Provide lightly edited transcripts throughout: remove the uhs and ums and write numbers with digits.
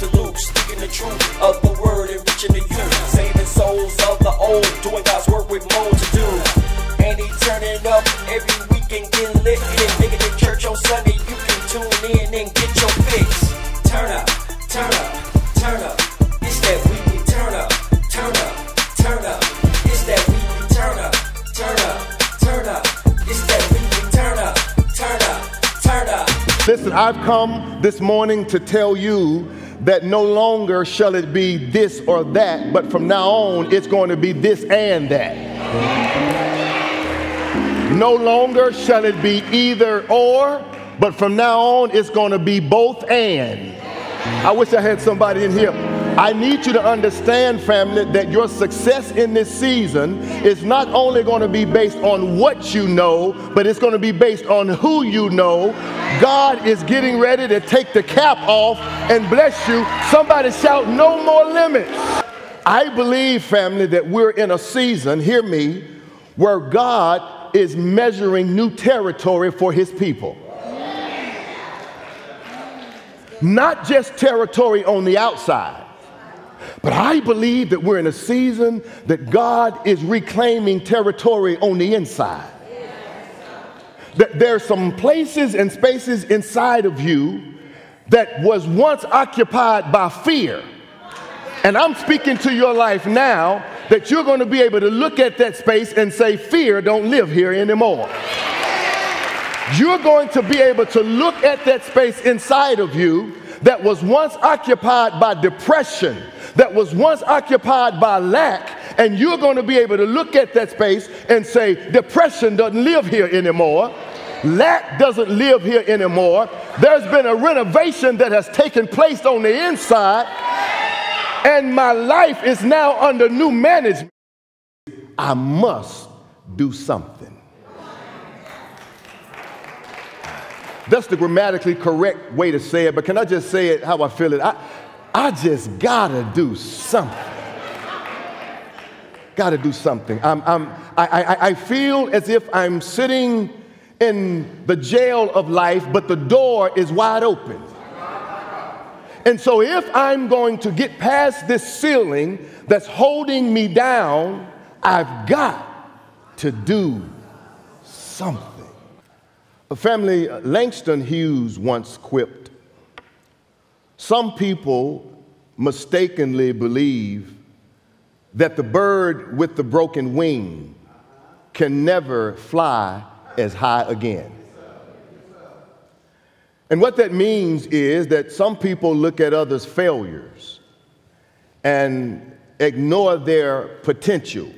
absolute, speaking the truth of the word and reaching the youth, saving souls of the old, doing God's work with more to do. And he turning up every weekend, getting lit, getting bigger than church on Sunday. You can tune in and get your fix. Turn up, turn up, turn up. It's that weekly turn up, turn up, turn up. It's that weekly turn up, turn up, turn up. It's that weekly turn up, turn up, turn up. Listen, I've come this morning to tell you that no longer shall it be this or that, but from now on it's going to be this and that. No longer shall it be either or, but from now on it's going to be both and. I wish I had somebody in here. I need you to understand, family, that your success in this season is not only going to be based on what you know, but it's going to be based on who you know. God is getting ready to take the cap off and bless you. Somebody shout, no more limits. I believe, family, that we're in a season, hear me, where God is measuring new territory for his people. Not just territory on the outside, but I believe that we're in a season that God is reclaiming territory on the inside. That there's some places and spaces inside of you that was once occupied by fear. And I'm speaking to your life now that you're going to be able to look at that space and say, fear don't live here anymore. You're going to be able to look at that space inside of you that was once occupied by depression, that was once occupied by lack, and you're going to be able to look at that space and say, depression doesn't live here anymore. Lack doesn't live here anymore. There's been a renovation that has taken place on the inside, and my life is now under new management. I must do something. That's the grammatically correct way to say it, but can I just say it how I feel it? I just gotta do something. Gotta do something. I feel as if I'm sitting in the jail of life, but the door is wide open. And so if I'm going to get past this ceiling that's holding me down, I've got to do something. Family, Langston Hughes once quipped, some people mistakenly believe that the bird with the broken wing can never fly as high again. And what that means is that some people look at others' failures and ignore their potential,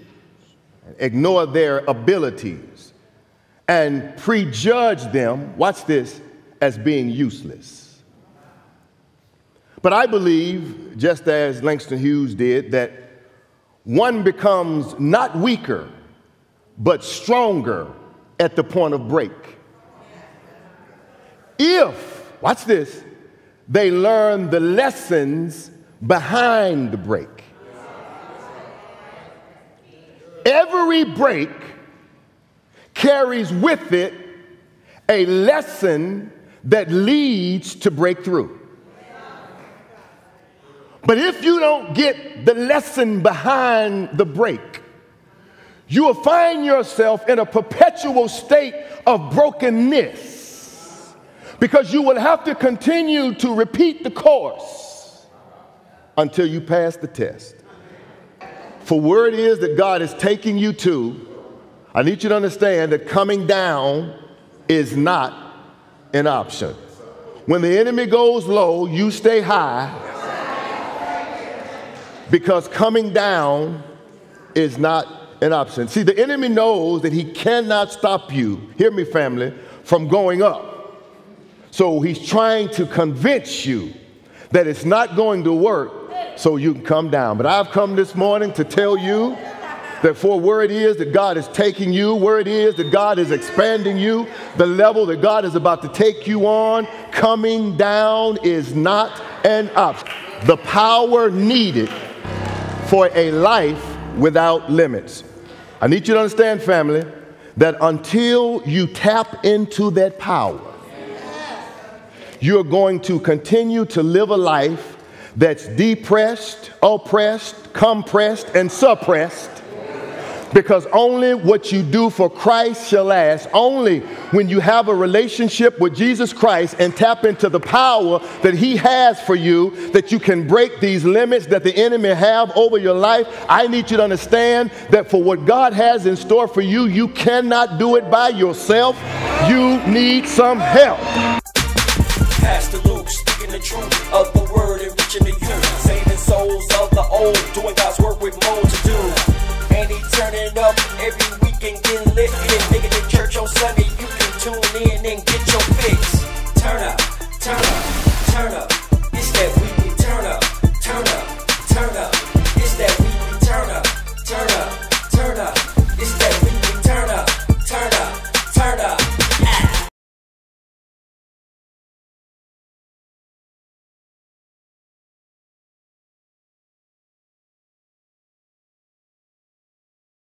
ignore their abilities, and prejudge them, watch this, as being useless. But I believe, just as Langston Hughes did, that one becomes not weaker, but stronger at the point of break. If, watch this, they learn the lessons behind the break. Every break carries with it a lesson that leads to breakthrough. But if you don't get the lesson behind the break, you will find yourself in a perpetual state of brokenness, because you will have to continue to repeat the course until you pass the test. For where it is that God is taking you to, I need you to understand that coming down is not an option. When the enemy goes low, you stay high, because coming down is not an option. See, the enemy knows that he cannot stop you, hear me family, from going up. So he's trying to convince you that it's not going to work so you can come down. But I've come this morning to tell you that for where it is that God is taking you, where it is that God is expanding you, the level that God is about to take you on, coming down is not an option. The power needed for a life without limits. I need you to understand, family, that until you tap into that power, you're going to continue to live a life that's depressed, oppressed, compressed, and suppressed. Because only what you do for Christ shall last. Only when you have a relationship with Jesus Christ and tap into the power that he has for you, that you can break these limits that the enemy have over your life. I need you to understand that for what God has in store for you, you cannot do it by yourself. You need some help. Pastor